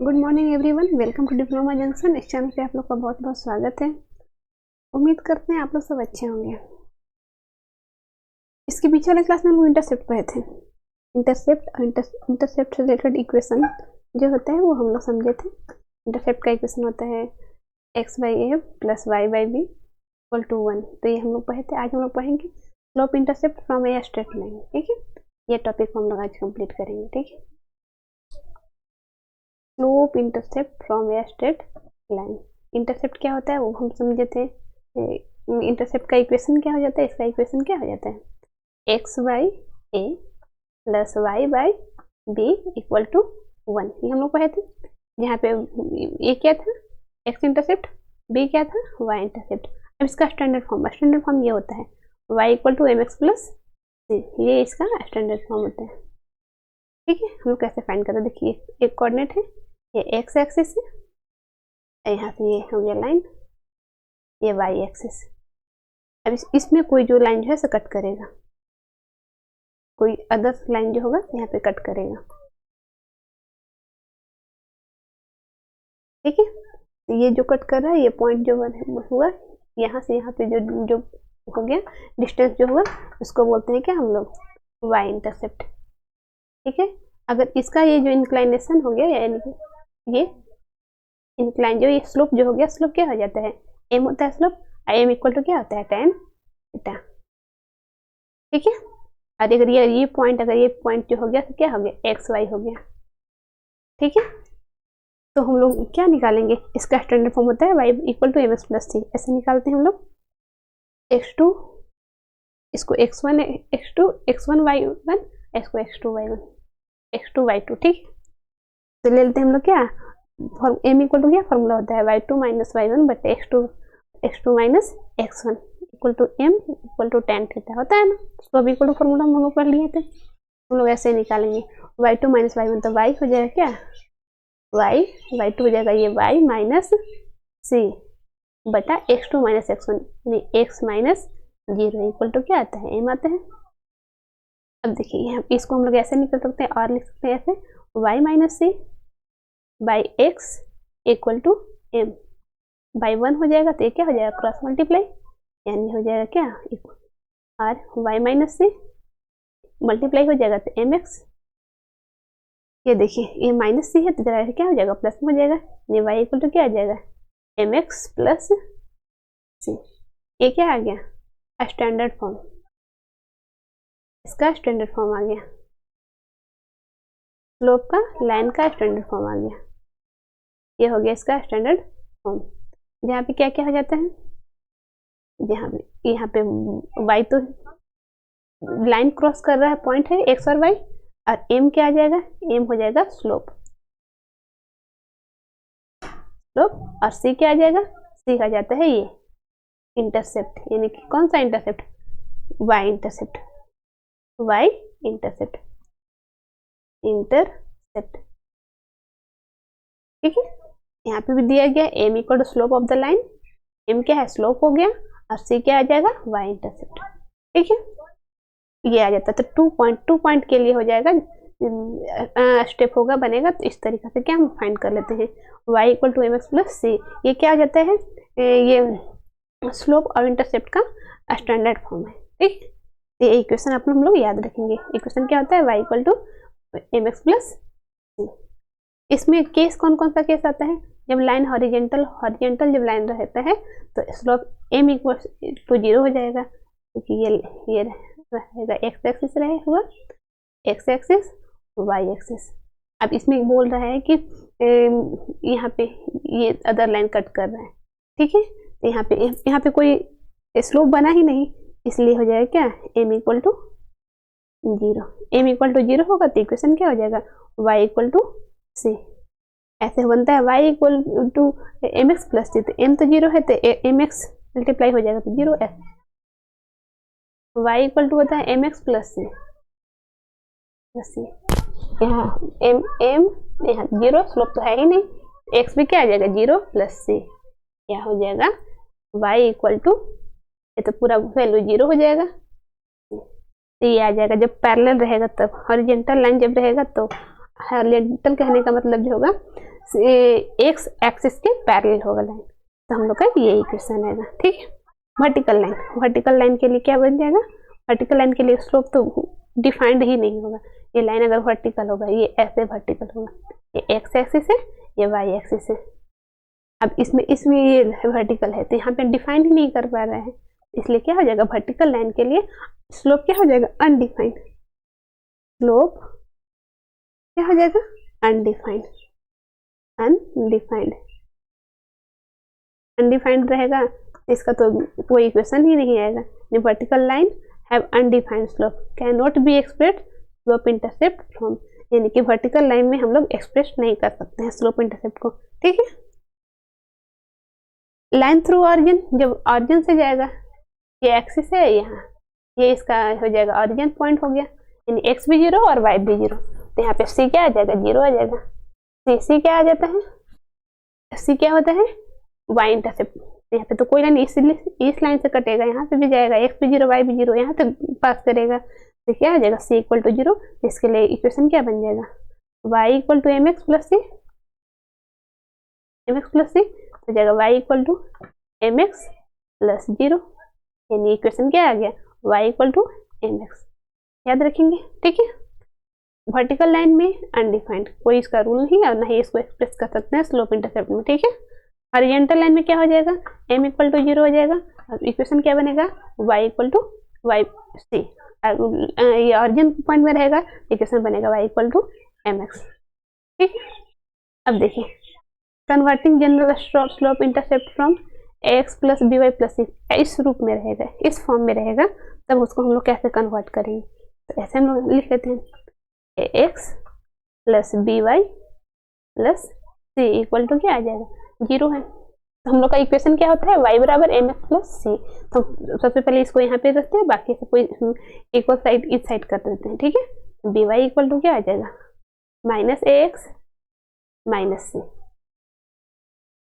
Good morning everyone, welcome to Diploma Junction. इस channel पे आप लोग का बहुत बहुत स्वागत है। उम्मीद करते हैं आप लोग सब अच्छे होंगे। इसके पीछे वाले क्लास में हम लोग इंटरसेप्ट पढ़े थे। इंटरसेप्ट से रिलेटेड इक्वेशन जो होता है वो हम लोग समझे थे। इंटरसेप्ट का इक्वेशन होता है x by a plus y by b equal to 1। तो ये हम लोग पढ़े थे। आज हम लोग पढ़ेंगे slope intercept from a straight line. ठीक है, ये टॉपिक हम लोग आज कंप्लीट करेंगे। ठीक है, slope intercept from a straight line. Intercept क्या होता है वो हम समझे थे। इंटरसेप्ट का इक्वेशन क्या हो जाता है, इसका इक्वेशन क्या हो जाता है, x by a plus y by b equal to 1। ये हम लोग पढ़े थे। यहाँ पे ए क्या था, एक्स इंटरसेप्ट, बी क्या था, वाई इंटरसेप्ट। अब इसका स्टैंडर्ड फॉर्म ये होता है Y equal to M x plus C. ये इसका स्टैंडर्ड फॉर्म होता है। ठीक है, हम लोग कैसे फाइंड करते हैं, देखिए एक कोऑर्डिनेट है, ये एक्स एक्सिस है, यहाँ से ये हो गया लाइन, ये वाई एक्सिस। अब इसमें कोई जो लाइन जो है कट करेगा, कोई अदर लाइन जो होगा यहाँ पे कट करेगा। ठीक है, तो ये जो कट कर रहा है, ये पॉइंट जो हुआ यहाँ से यहाँ पे जो जो हो गया डिस्टेंस जो हुआ, उसको बोलते हैं क्या हम लोग, वाई इंटरसेप्ट। ठीक है, अगर इसका ये जो इंक्लाइनेशन हो गया, यानी ये इंक्लाइन जो ये स्लोप जो हो गया, स्लोप क्या हो जाता है, एम होता है स्लोप, एम इक्वल टू क्या होता है, tan थीटा। ठीक है, और अगर ये पॉइंट, अगर ये पॉइंट जो हो गया तो क्या हो गया, एक्स वाई हो गया। ठीक है, तो हम लोग क्या निकालेंगे, इसका स्टैंडर्ड फॉर्म होता है Y equal to M x plus C. ऐसे निकालते हैं हम लोग x2, इसको x1 y1, इसको x2 y1, x2 y2। ठीक, तो ले लेते हैं हम लोग क्या, एम इक्वल टू क्या फॉर्मूला होता है, y2 minus y1 but x2 minus x1 equal to m equal to tan theta होता है ना। तो अब इक्वल टू फॉर्मूला हम लोग पढ़ लिए थे, हम लोग ऐसे निकालेंगे y2 माइनस y1, तो y हो जाएगा क्या, y2 हो जाएगा ये y माइनस सी बटा x2 माइनस x1, यानी x माइनस 0 इक्वल टू क्या आता है, एम आता है। अब देखिए इसको हम लोग ऐसे निकल सकते हैं और लिख सकते हैं ऐसे, y minus c by x equal to m by 1 हो जाएगा, तो ये क्या हो जाएगा, क्रॉस मल्टीप्लाई, यानी हो जाएगा क्या, और y माइनस सी मल्टीप्लाई हो जाएगा तो एम एक्स। ये देखिए ये माइनस सी है तो जरा क्या हो जाएगा, प्लस में हो जाएगा, ये y इक्वल टू क्या आ जाएगा, एम एक्स प्लस सी। ये क्या आ गया, स्टैंडर्ड फॉर्म, इसका स्टैंडर्ड फॉर्म आ गया, स्लोप का लाइन का स्टैंडर्ड फॉर्म आ गया। ये हो गया इसका स्टैंडर्ड फॉर्म। यहाँ पे क्या क्या हो जाता है, यहाँ पे y तो लाइन क्रॉस कर रहा है, पॉइंट है x और y, और m क्या आ जाएगा, m हो जाएगा स्लोप, और c क्या आ जाएगा, c आ जाता है ये इंटरसेप्ट, यानी कि कौन सा intercept, y intercept, y intercept. ठीक है, यहाँ पे भी दिया गया m इक्वल टू slope of the line, m क्या है, स्लोप हो गया, और c क्या आ जाएगा, y इंटरसेप्ट। ठीक है, ये आ जाता है। तो 2 पॉइंट के लिए हो जाएगा, स्टेप होगा बनेगा, तो इस तरीके से क्या हम फाइंड कर लेते हैं, y equal to M x plus C. ये क्या हो जाता है, ये स्लोप और इंटरसेप्ट का स्टैंडर्ड फॉर्म है। ठीक, ये इक्वेशन हम लोग याद रखेंगे। इक्वेशन क्या होता है, y equal to M x plus C. इसमें केस कौन कौन सा केस आता है, जब लाइन हॉरिजेंटल जब लाइन रहता है तो स्लोप m इक्वल टू 0 हो जाएगा, क्योंकि ये रहेगा एक्स एक्सिस रहे हुआ, एक्स एक्सिस वाई एक्सिस। अब इसमें बोल रहा है कि यहाँ पे ये अदर लाइन कट कर रहा है। ठीक है, तो यहाँ पे कोई स्लोप बना ही नहीं, इसलिए हो जाएगा क्या, m equal to 0। m equal to 0 होगा तो इक्वेशन क्या हो जाएगा, y इक्वल टू सी। ऐसे बनता है y equal to M x plus C, तो m तो 0 है तो एम एक्स मल्टीप्लाई हो जाएगा तो 0 है, y इक्वल टू होता है एम एक्स प्लस सी, यहाँ m यहाँ 0, स्लोप तो है ही नहीं, x भी क्या आ जाएगा 0 प्लस सी, क्या हो जाएगा y इक्वल टू, ये तो पूरा वैल्यू 0 हो जाएगा, तो ये आ जाएगा। जब पैरेलल रहेगा तब, हॉरिजॉन्टल लाइन जब रहेगा तो हॉरिजॉन्टल कहने का मतलब जो होगा एक्स एक्सिस के पैरेलल होगा लाइन, तो हम लोग का ये इक्वेशन आएगा। ठीक है, वर्टिकल लाइन के लिए क्या बन जाएगा, वर्टिकल लाइन के लिए स्लोप तो डिफाइंड ही नहीं होगा। ये लाइन अगर वर्टिकल होगा ये ऐसे वर्टिकल होगा, ये एक्स एक्सिस है, ये वाई एक्सिस है। अब इसमें ये वर्टिकल है तो यहाँ पे डिफाइन ही नहीं कर पा रहा है, इसलिए क्या हो जाएगा, वर्टिकल लाइन के लिए स्लोप क्या हो जाएगा, अनडिफाइंड। स्लोप क्या हो जाएगा, अनडिफाइंड। अनडिफाइंड रहेगा, इसका तो कोई इक्वेशन ही नहीं आएगा। Vertical line have undefined slope can not be express slope intercept from, यानी कि वर्टिकल लाइन में हम लोग एक्सप्रेस नहीं कर सकते हैं स्लोप इंटरसेप्ट को। ठीक है, लाइन थ्रू ऑरिजिन, जब ऑरिजिन से जाएगा, ये एक्सिस है यहाँ, ये इसका हो जाएगा ऑरिजिन पॉइंट हो गया, यानी एक्स भी 0 और वाई भी 0, तो यहाँ पे सी क्या आ जाएगा, 0 आ जाएगा। सी क्या आ जाता है, सी क्या होता है, वाई इंटरसेप्ट। यहाँ पे तो कोई लाइन इस लाइन से कटेगा, यहाँ पे भी जाएगा, एक्स भी 0 वाई भी 0, यहाँ से पास करेगा, तो क्या आ जाएगा, सी इक्वल टू 0। इसके लिए इक्वेशन क्या बन जाएगा, Y equal to M x plus C, हो जाएगा Y equal to M x plus 0, यानी इक्वेशन क्या आ गया, Y equal to M X. याद रखेंगे। ठीक है, वर्टिकल लाइन में अनडिफाइंड, कोई इसका रूल नहीं और ना ही इसको एक्सप्रेस कर सकते हैं स्लोप इंटरसेप्ट में। ठीक है, हॉरिजॉन्टल लाइन में क्या हो जाएगा, m इक्वल टू 0 हो जाएगा, और इक्वेशन क्या बनेगा, y equal to Y C, ये ऑरिजिन पॉइंट में रहेगा, इक्वेशन बनेगा y equal to M X. ठीक है, अब देखिए, converting general slope intercept from X plus B Y plus C, इस रूप में रहेगा, इस फॉर्म में रहेगा, तब उसको हम लोग कैसे कन्वर्ट करेंगे, तो ऐसे हम लोग लिख लेते हैं, x plus B Y plus c equal to क्या आ जाएगा, 0 है। तो हम लोग का इक्वेशन क्या होता है, y बराबर एम एक्स प्लस सी। तो सबसे पहले इसको यहाँ पे रखते हैं, बाकी से कोई इक्वल साइड इस साइड कर देते हैं। ठीक है, बी वाई इक्वल टू क्या आ जाएगा, माइनस ए एक्स माइनस सी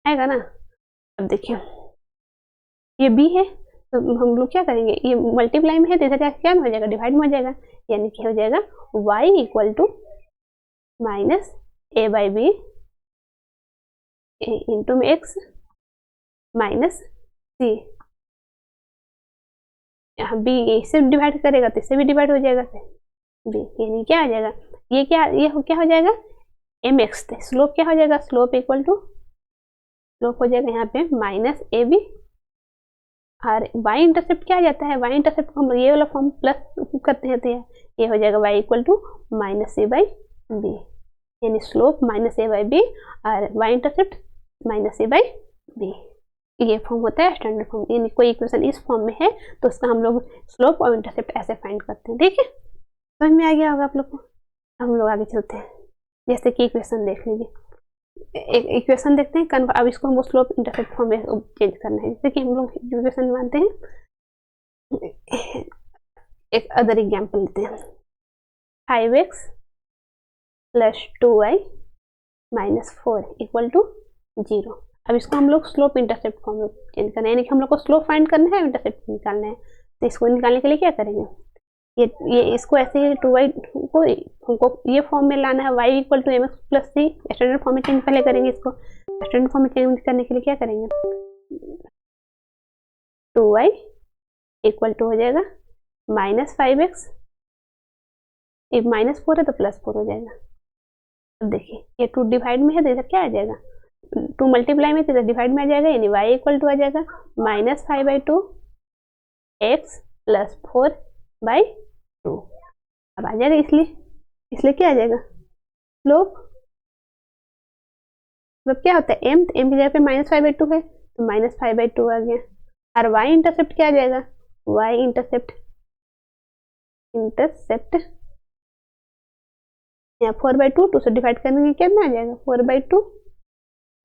आएगा ना। अब देखिए, ये b है, तो हम लोग क्या करेंगे, ये मल्टीप्लाई में है तो इधर क्या हो जाएगा, डिवाइड में हो जाएगा, यानी कि हो जाएगा y equal to minus A by B into X minus C. यहाँ b इससे डिवाइड करेगा तो इससे भी डिवाइड हो जाएगा b, यानी क्या आ जाएगा, ये क्या हो जाएगा, एम एक्स, स्लोप क्या हो जाएगा, स्लोप इक्वल टू, स्लोप हो जाएगा यहाँ पे माइनस ए बी, और वाई इंटरसेप्ट क्या आ जाता है, वाई इंटरसेप्ट को हम ये वाला फॉर्म प्लस करते हैं, तो ये हो जाएगा Y equal to minus A by B, यानी slope minus A by B और Y intercept minus A by B. ये फॉर्म होता है स्टैंडर्ड फॉर्म, यानी कोई इक्वेशन इस फॉर्म में है तो उसका हम लोग स्लोप और इंटरसेप्ट ऐसे फाइंड करते हैं। ठीक है, समझ में आ गया होगा आप लोग को। हम लोग आगे चलते हैं, जैसे कि इक्वेशन देख लीजिए, एक इक्वेशन देखते हैं, अब इसको हमको स्लोप इंटरसेप्ट फॉर्म में चेंज करना है। जैसे कि हम लोग इक्वेशन मानते हैं, एक अदर एग्जांपल लेते हैं, 5x plus 2y minus 4 equal to 0। अब इसको हम लोग स्लोप इंटरसेप्ट फॉर्म में चेंज करना है, यानी कि हम लोग को स्लोप फाइंड करना है, इंटरसेप्ट निकालना है। तो इसको निकालने के लिए क्या करेंगे, ये इसको ऐसे ही 2y को हमको ये फॉर्म में लाना है, y equal to M x plus c, standard form में चेंज पहले करेंगे। इसको स्टैंडर्ड फॉर्म में चेंज करने के लिए क्या करेंगे, 2y इक्वल टू हो जाएगा माइनस 5x, माइनस 4 है तो प्लस 4 हो जाएगा। अब देखिए, ये 2 डिवाइड में है तो इधर क्या आ जाएगा, 2 मल्टीप्लाई में तो इधर डिवाइड में आ जाएगा, यानी y इक्वल टू आ जाएगा माइनस 5/2 x प्लस 4/2। अब आ जाएगा, इसलिए क्या आ जाएगा, स्लोप क्या होता है, m, तो m की जगह पे माइनस 5/2 है तो माइनस 5/2 आ गया। और y इंटरसेप्ट क्या आ जाएगा, y इंटरसेप्ट यहाँ 4/2, 2 से डिवाइड करने के कितना आ जाएगा, 4/2,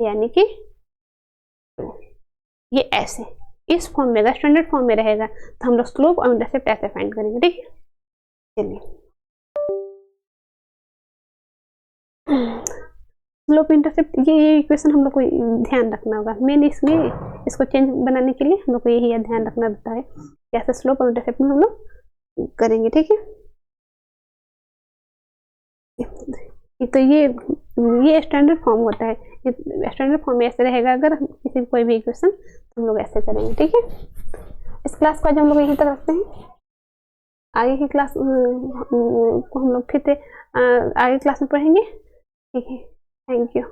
यानी कि ये ऐसे इस फॉर्म में अगर स्टैंडर्ड फॉर्म में रहेगा तो हम लोग स्लोप और इंटरसेप्ट ऐसे फाइंड करेंगे। ठीक है, चलिए, स्लोप इंटरसेप्ट ये इक्वेशन हम लोग को ध्यान रखना होगा, मेन इसमें इसको चेंज बनाने के लिए हम लोग को यही ध्यान रखना रहता है, कैसे स्लोप और इंटरसेप्ट में हम लोग करेंगे। ठीक है, तो ये स्टैंडर्ड फॉर्म होता है। स्टैंडर्ड फॉर्म में ऐसे रहेगा, अगर किसी कोई भी इक्वेशन तो हम लोग ऐसे करेंगे। ठीक है, इस क्लास को आज हम लोग यहीं तक रखते हैं। आगे की क्लास को हम लोग फिर से आगे क्लास में पढ़ेंगे। ठीक है, थैंक यू।